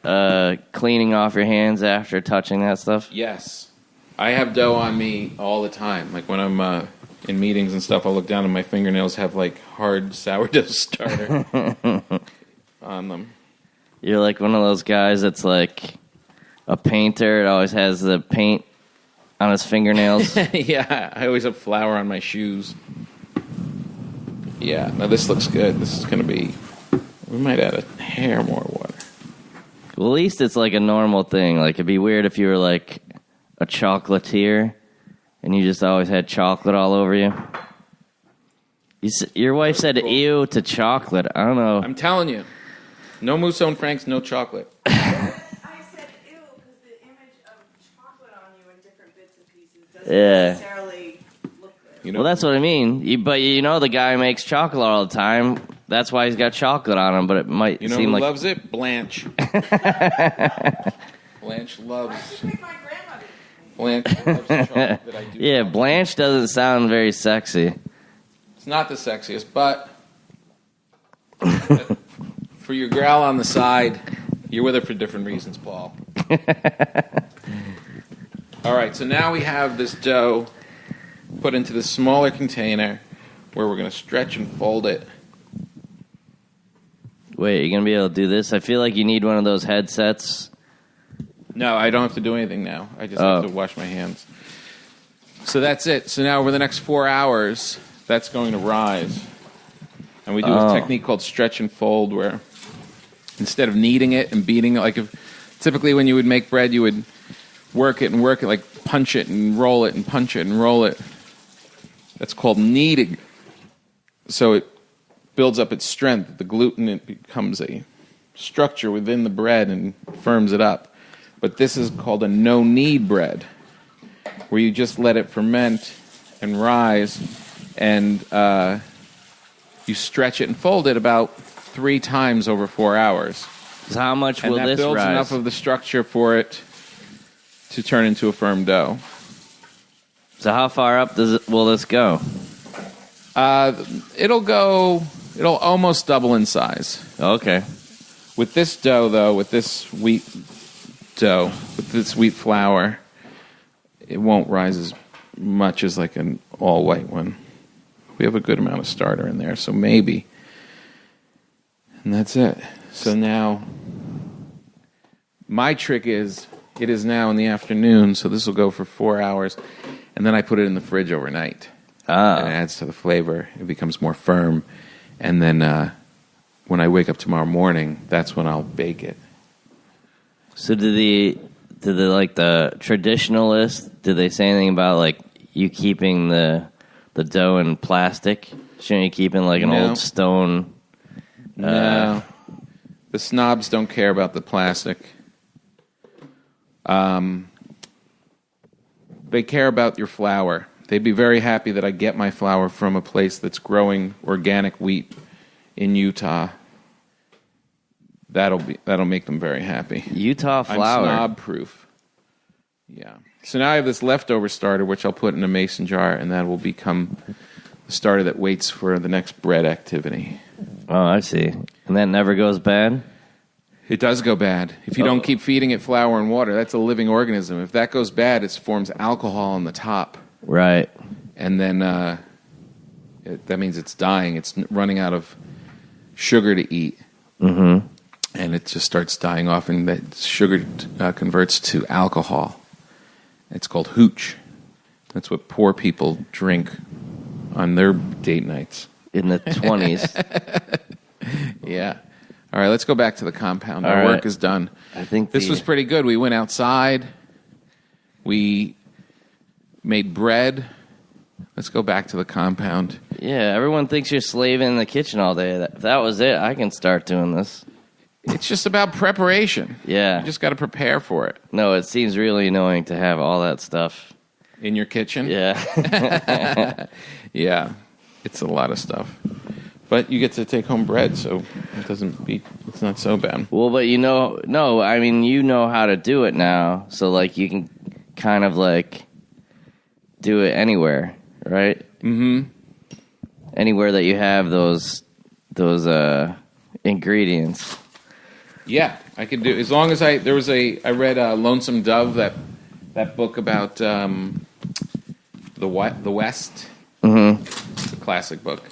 cleaning off your hands after touching that stuff? Yes. I have dough on me all the time. Like when I'm in meetings and stuff, I'll look down and my fingernails have like hard sourdough starter on them. You're like one of those guys that's like a painter. It always has the paint on his fingernails. Yeah, I always have flour on my shoes. Yeah, now this looks good. This is going to be... We might add a hair more water. Well, at least it's like a normal thing. Like, it'd be weird if you were like a chocolatier and you just always had chocolate all over you. Your wife said ew to chocolate. I don't know. I'm telling you. No Musso and Frank's, no chocolate. I said ew because the image of chocolate on you in different bits and pieces doesn't necessarily look good. You know, Well, that's what I mean. But you know the guy makes chocolate all the time. That's why he's got chocolate on him, but it might you know seem who like... loves it? Blanche. Blanche loves... I should make my grandmother. Blanche loves the chocolate that I do. Yeah, Blanche doesn't sound very sexy. It's not the sexiest, but for your gal on the side, you're with her for different reasons, Paul. All right, so now we have this dough put into this smaller container where we're going to stretch and fold it. Wait, you're going to be able to do this? I feel like you need one of those headsets No, I don't have to do anything now. I just have to wash my hands. So that's it. So now over the next 4 hours, that's going to rise. And we do a technique called stretch and fold where instead of kneading it and beating it, like typically when you would make bread, you would work it, like punch it and roll it and punch it and roll it. That's called kneading. So it builds up its strength. The gluten, it becomes a structure within the bread and firms it up. But this is called a no-knead bread, where you just let it ferment and rise, and you stretch it and fold it about 3 times over 4 hours. So how much will and this that builds rise? enough of the structure for it to turn into a firm dough. So how far up will this go? It'll almost double in size. Okay. With this dough, though, with this wheat flour, it won't rise as much as like an all-white one. We have a good amount of starter in there, so maybe. And that's it. So now, my trick is, it is now in the afternoon, so this will go for 4 hours, and then I put it in the fridge overnight. And it adds to the flavor. It becomes more firm. And then when I wake up tomorrow morning, that's when I'll bake it. So do the traditionalists, did they say anything about like you keeping the dough in plastic? Shouldn't you keep in like an old stone? No. The snobs don't care about the plastic. They care about your flour. They'd be very happy that I get my flour from a place that's growing organic wheat in Utah. That'll make them very happy. Utah flour. I'm snob-proof. Yeah. So now I have this leftover starter, which I'll put in a mason jar, and that will become the starter that waits for the next bread activity. Oh, I see. And that never goes bad? It does go bad. If you don't keep feeding it flour and water, that's a living organism. If that goes bad, it forms alcohol on the top. Right. And then that means it's dying. It's running out of sugar to eat. Mm-hmm. And it just starts dying off, and that sugar converts to alcohol. It's called hooch. That's what poor people drink on their date nights. In the 20s. Yeah. All right, let's go back to the compound. Our work is done. I think this was pretty good. We went outside. We made bread. Let's go back to the compound. Yeah, everyone thinks you're slaving in the kitchen all day. If that was it, I can start doing this. It's just about preparation. Yeah. You just got to prepare for it. No, it seems really annoying to have all that stuff. In your kitchen? Yeah. Yeah. It's a lot of stuff. But you get to take home bread, so it's not so bad. Well, but you know how to do it now, so like you can kind of like do it anywhere, right? Mm-hmm. Anywhere that you have those ingredients. Yeah, I could do, as long as I read Lonesome Dove, that book about the West. Mm-hmm. It's a classic book.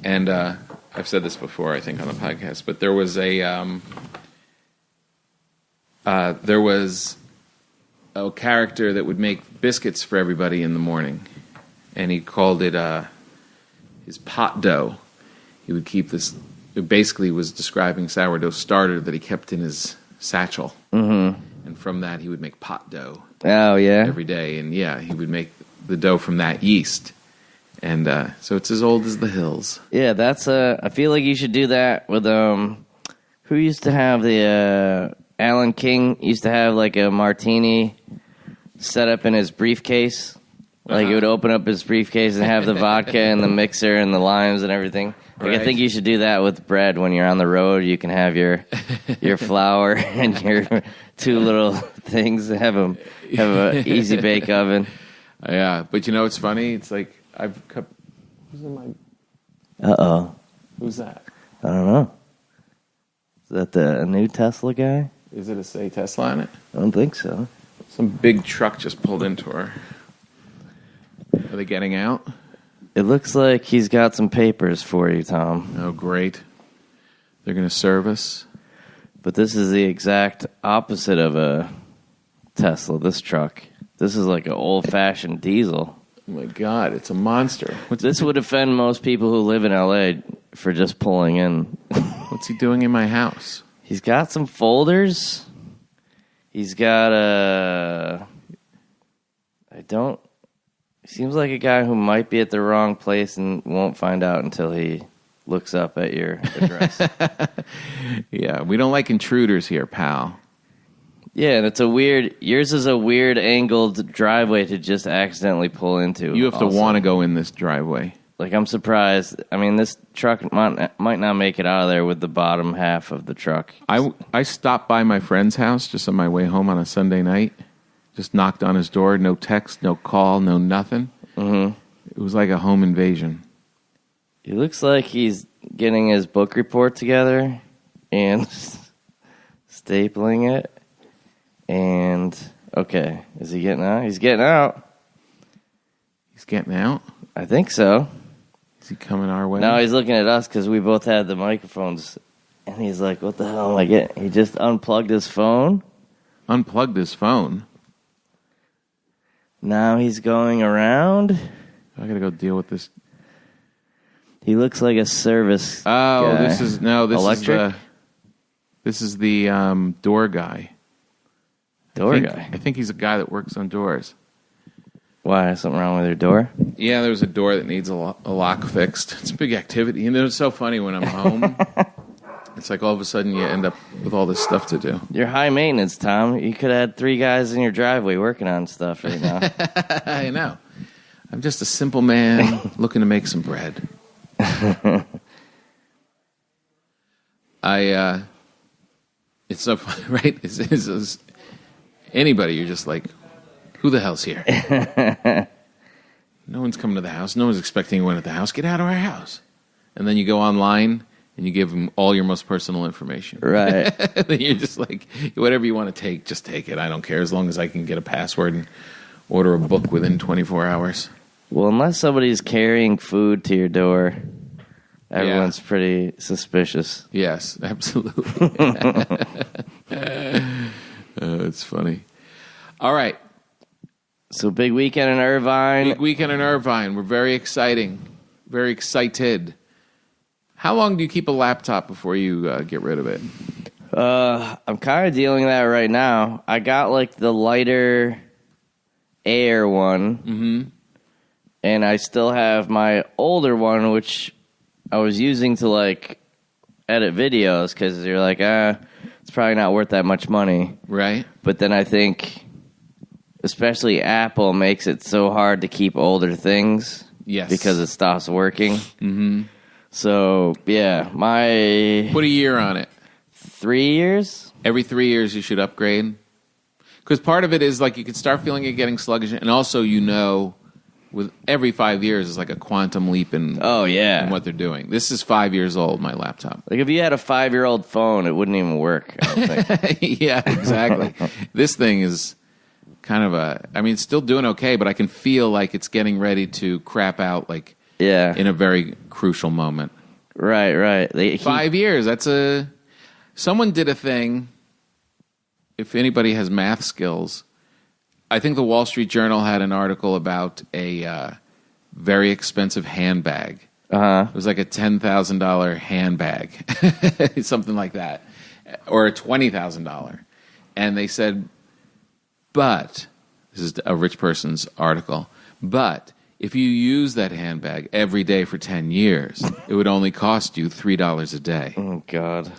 And I've said this before, I think, on the podcast, but there was a character that would make biscuits for everybody in the morning, and he called it his pot dough. He would keep this. It basically was describing sourdough starter that he kept in his satchel, and from that he would make pot dough. Oh yeah, every day, and yeah, he would make the dough from that yeast. And so it's as old as the hills. Yeah, that's I feel like you should do that with who used to have the Alan King used to have like a martini set up in his briefcase. Like he would open up his briefcase and have the vodka and the mixer and the limes and everything. Like right. I think you should do that with bread when you're on the road. You can have your flour and your two little things. Have an easy bake oven. Yeah, but you know what's funny? It's like I've cut. Who's in my? Uh-oh. Who's that? I don't know. Is that the new Tesla guy? Is it say Tesla on it? I don't think so. Some big truck just pulled into her. Are they getting out? It looks like he's got some papers for you, Tom. Oh, great. They're going to serve us. But this is the exact opposite of a Tesla, this truck. This is like an old-fashioned diesel. Oh my God, it's a monster. This would offend most people who live in L.A. for just pulling in. What's he doing in my house? He's got some folders. He's got a... He seems like a guy who might be at the wrong place and won't find out until he looks up at your address. Yeah, we don't like intruders here, pal. Yeah, and yours is a weird angled driveway to just accidentally pull into. You have to want to go in this driveway. Like, I'm surprised. I mean, this truck might not make it out of there with the bottom half of the truck. I stopped by my friend's house just on my way home on a Sunday night. Just knocked on his door. No text, no call, no nothing. Mm-hmm. It was like a home invasion. He looks like he's getting his book report together and stapling it. And, okay, is he getting out? He's getting out. He's getting out? I think so. Is he coming our way? No, he's looking at us because we both had the microphones. And he's like, what the hell am I getting? He just unplugged his phone. Unplugged his phone? Now he's going around. I gotta go deal with this. He looks like a service guy. This electric? This is the door guy. Guy? I think he's a guy that works on doors. Why? Something wrong with your door? Yeah, there's a door that needs a lock fixed. It's a big activity. You know, it's so funny when I'm home. It's like all of a sudden you end up with all this stuff to do. You're high maintenance, Tom. You could have had 3 guys in your driveway working on stuff right now. I know. I'm just a simple man looking to make some bread. It's so funny, right? It's anybody, you're just like, who the hell's here? No one's coming to the house. No one's expecting anyone at the house. Get out of our house. And then you go online and you give them all your most personal information. Right. Then you're just like, whatever you want to take, just take it. I don't care as long as I can get a password and order a book within 24 hours. Well, unless somebody's carrying food to your door, everyone's pretty suspicious. Yes, absolutely. It's funny. All right. So big weekend in Irvine. Big weekend in Irvine. We're very excited. How long do you keep a laptop before you get rid of it? I'm kind of dealing with that right now. I got like the lighter Air one. Mm-hmm. And I still have my older one, which I was using to like edit videos because you're like, it's probably not worth that much money. Right. But then I think, especially Apple makes it so hard to keep older things. Yes. Because it stops working. Mm-hmm. So, yeah, Put a year on it. 3 years? Every 3 years you should upgrade. Because part of it is like you can start feeling it getting sluggish. And also, with every 5 years is like a quantum leap in what they're doing. This is 5 years old, my laptop. Like if you had a 5-year-old phone, it wouldn't even work, I don't think. Yeah, exactly. This thing is kind of it's still doing okay, but I can feel like it's getting ready to crap out in a very crucial moment. Right. 5 years, someone did a thing, if anybody has math skills, I think the Wall Street Journal had an article about a very expensive handbag. Uh-huh. It was like a $10,000 handbag, something like that, or a $20,000. And they said, but, this is a rich person's article, but if you use that handbag every day for 10 years, it would only cost you $3 a day. Oh, God.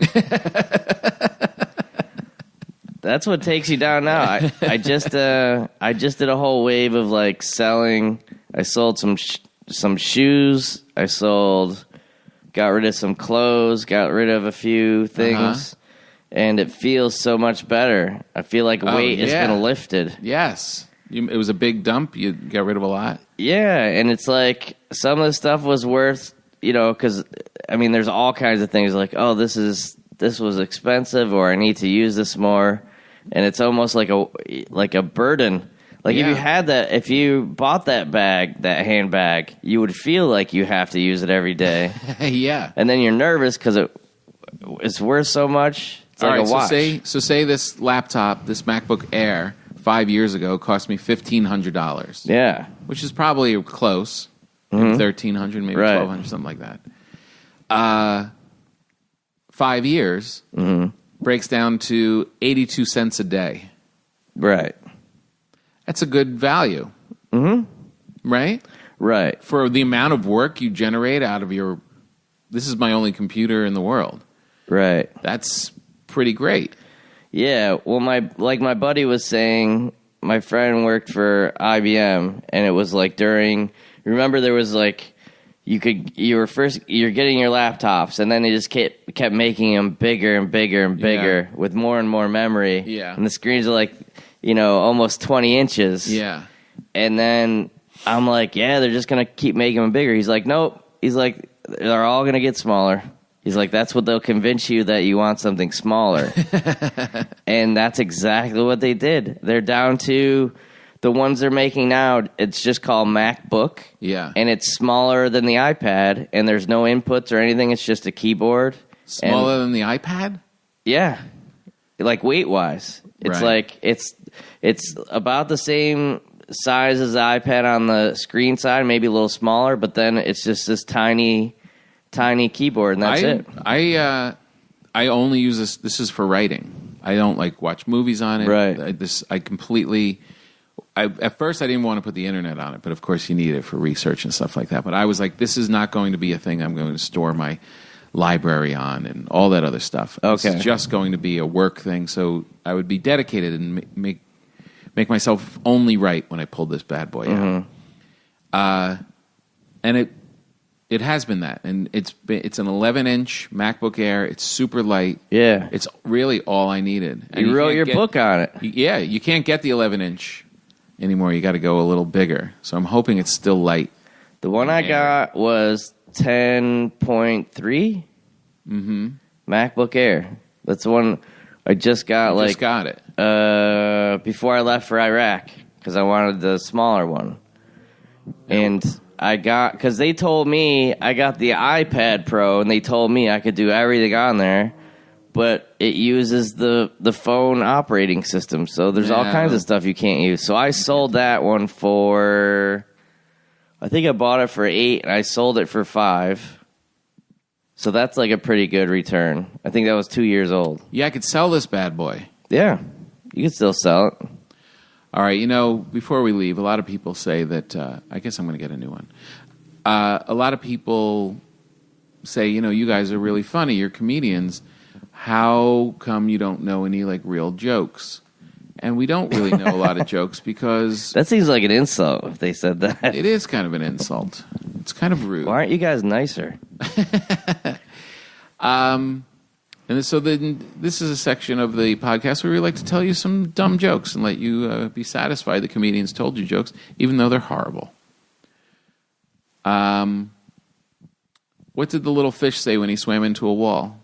That's what takes you down now. I just did a whole wave of like selling. I sold some shoes. Got rid of some clothes. Got rid of a few things, and it feels so much better. I feel like weight has been lifted. Yes, it was a big dump. You got rid of a lot. Yeah, and it's like some of the stuff was worth, because there's all kinds of things like, oh, this was expensive, or I need to use this more. And it's almost like a burden. Like if you bought that handbag, you would feel like you have to use it every day. Yeah. And then you're nervous because it's worth so much. It's all like right, a watch. So say this laptop, this MacBook Air, 5 years ago cost me $1,500. Yeah. Which is probably close. Maybe $1,300, maybe Right. $1,200, something like that. 5 years breaks down to 82 cents a day. Right. That's a good value. Right? Right. For the amount of work you generate out of your... This is my only computer in the world. Right. That's pretty great. Yeah. Well, my buddy was saying, my friend worked for IBM, and it was like during... Remember, there was like... You're getting your laptops, and then they just kept making them bigger and bigger and bigger with more and more memory. Yeah. And the screens are like, almost 20 inches. Yeah. And then I'm like, yeah, they're just going to keep making them bigger. He's like, nope. He's like, they're all going to get smaller. He's like, that's what they'll convince you that you want something smaller. And that's exactly what they did. They're down to the ones they're making now. It's just called MacBook. Yeah. And it's smaller than the iPad, and there's no inputs or anything. It's just a keyboard. Smaller than the iPad? Yeah. Like weight-wise. It's Right. like, it's about the same size as the iPad on the screen side, maybe a little smaller, but then it's just this tiny keyboard, and that's it. I only use this. This is for writing. I don't watch movies on it. Right. At first, I didn't want to put the internet on it, but of course, you need it for research and stuff like that. But I was like, this is not going to be a thing I'm going to store my library on and all that other stuff. Okay. This is just going to be a work thing. So I would be dedicated and make myself only write when I pulled this bad boy out. And it has been that, and it's an 11-inch MacBook Air. It's super light. Yeah. It's really all I needed. And You wrote can't your book on it. Yeah, you can't get the 11-inch anymore. You got to go a little bigger. So I'm hoping it's still light. The one I got was 10.3 MacBook Air. That's the one I just got. Just got it. Before I left for Iraq, because I wanted the smaller one. And I got, because they told me, I got the iPad Pro, and they told me I could do everything on there, but it uses the phone operating system, so there's all kinds of stuff you can't use. So I sold that one for, I think I bought it for $8, and I sold it for $5. So that's like a pretty good return. I think that was 2 years old. Yeah, I could sell this bad boy. Yeah, you can still sell it. All right, before we leave, a lot of people say that, I guess I'm going to get a new one. A lot of people say, you guys are really funny. You're comedians. How come you don't know any, real jokes? And we don't really know a lot of jokes because... That seems like an insult if they said that. It is kind of an insult. It's kind of rude. Why aren't you guys nicer? And so then this is a section of the podcast where we like to tell you some dumb jokes and let you be satisfied the comedians told you jokes, even though they're horrible. What did the little fish say when he swam into a wall?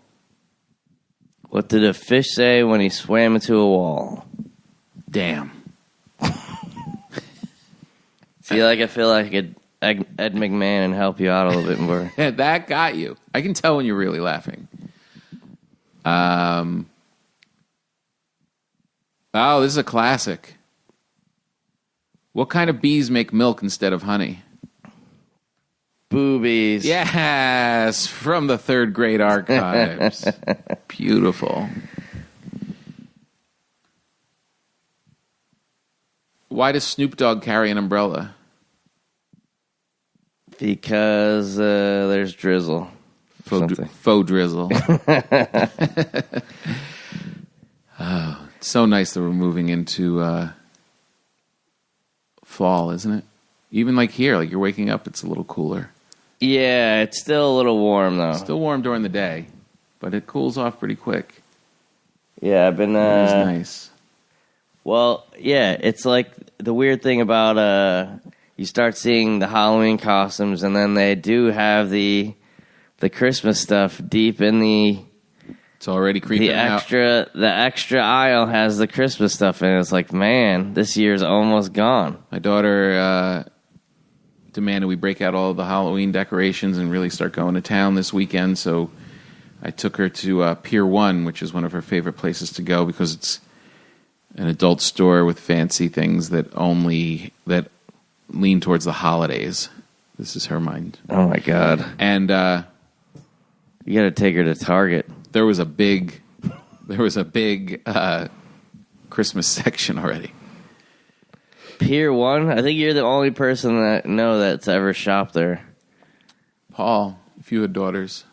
What did a fish say when he swam into a wall? Damn. See, I feel like I could Ed McMahon and help you out a little bit more. That got you. I can tell when you're really laughing. Oh, this is a classic. What kind of bees make milk instead of honey? Boobies. Yes, from the third grade archives. Beautiful. Why does Snoop Dogg carry an umbrella? Because there's drizzle. Faux drizzle. Oh, it's so nice that we're moving into fall, isn't it? Even here, you're waking up, it's a little cooler. Yeah, it's still a little warm, though. Still warm during the day, but it cools off pretty quick. Yeah, I've been... It's nice. Well, yeah, it's the weird thing about... you start seeing the Halloween costumes, and then they do have the Christmas stuff deep in the... It's already creeping out. The extra aisle has the Christmas stuff in it. It's like, man, this year's almost gone. My daughter demanded we break out all of the Halloween decorations and really start going to town this weekend, so I took her to Pier 1, which is one of her favorite places to go because an adult store with fancy things that lean towards the holidays. This is her mind. Oh my God. And you got to take her to Target. there was a big Christmas section already. Pier 1? I think you're the only person that that's ever shopped there. Paul, if you had daughters.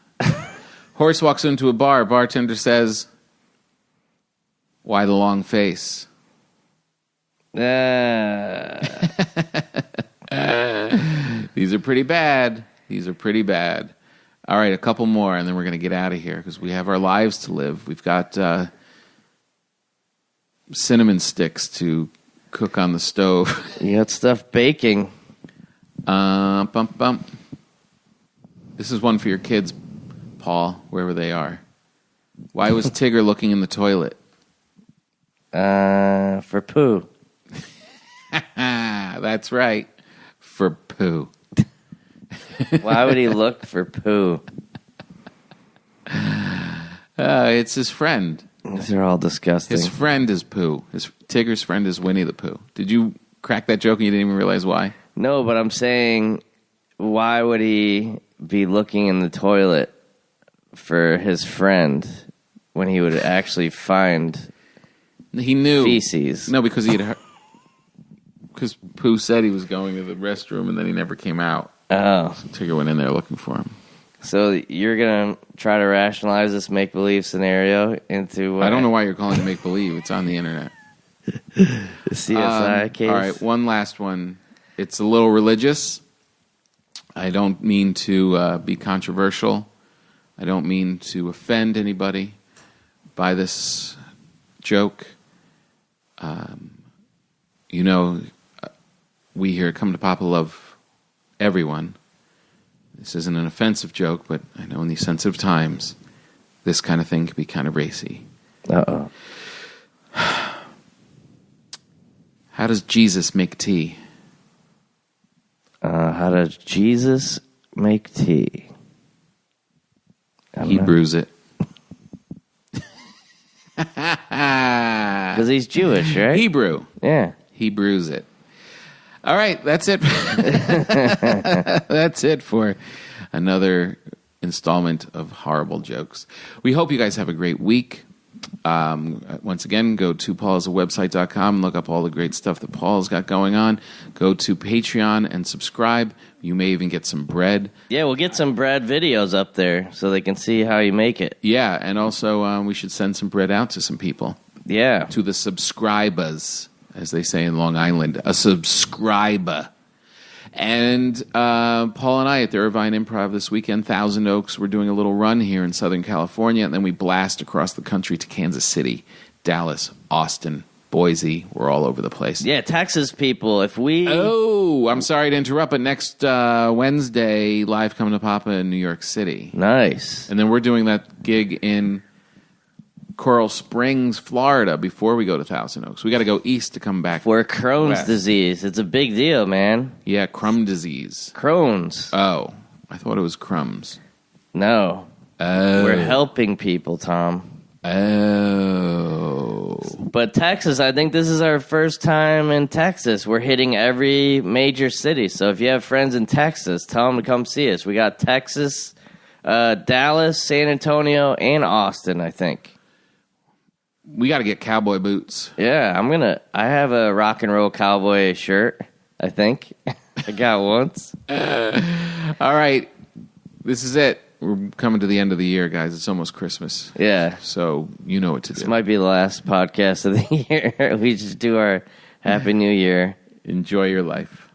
Horse walks into a bar. Bartender says, "Why the long face?" These are pretty bad. All right, a couple more, and then we're going to get out of here because we have our lives to live. We've got cinnamon sticks to cook on the stove. You got stuff baking. This is one for your kids, Paul, wherever they are. Why was Tigger looking in the toilet? For poo. That's right. For poo. Why would he look for poo? It's his friend. These are all disgusting. His friend is Pooh. Tigger's friend is Winnie the Pooh. Did you crack that joke and you didn't even realize why? No, but I'm saying, why would he be looking in the toilet for his friend when he would actually find He knew. feces? No, because because Pooh said he was going to the restroom and then he never came out. Oh. So Tigger went in there looking for him. So you're going to try to rationalize this make-believe scenario into... I don't know why you're calling it make-believe. It's on the internet. The CSI case? All right, one last one. It's a little religious. I don't mean to be controversial. I don't mean to offend anybody by this joke. We here at Come to Papa love everyone. This isn't an offensive joke, but I know in these sensitive times, this kind of thing can be kind of racy. Uh-oh. How does Jesus make tea? How does Jesus make tea? He brews it. Because he's Jewish, right? Hebrew. Yeah. He brews it. All right, that's it. That's it for another installment of Horrible Jokes. We hope you guys have a great week. Once again, go to paulsawebsite.com, look up all the great stuff that Paul's got going on. Go to Patreon and subscribe. You may even get some bread. Yeah, we'll get some bread videos up there so they can see how you make it. Yeah, and also we should send some bread out to some people. Yeah. To the subscribers, as they say in Long Island. A subscriber. And Paul and I at the Irvine Improv this weekend, Thousand Oaks, we're doing a little run here in Southern California, and then we blast across the country to Kansas City, Dallas, Austin, Boise. We're all over the place. Yeah, Texas people, if we... Oh, I'm sorry to interrupt, but next Wednesday, live Coming to Papa in New York City. Nice. And then we're doing that gig in Coral Springs, Florida, before we go to Thousand Oaks. We got to go east to come back. For Crohn's west. disease. It's a big deal, man. Yeah, crumb disease. Crohn's. Oh, I thought it was crumbs. No. Oh. We're helping people, Tom. Oh. But Texas, I think this is our first time in Texas. We're hitting every major city. So if you have friends in Texas, tell them to come see us. We got Texas, Dallas, San Antonio, and Austin, I think. We got to get cowboy boots. Yeah, I have a rock and roll cowboy shirt, I think. I got once. All right. This is it. We're coming to the end of the year, guys. It's almost Christmas. Yeah. So you know what to do. This might be the last podcast of the year. We just do our Happy New Year. Enjoy your life.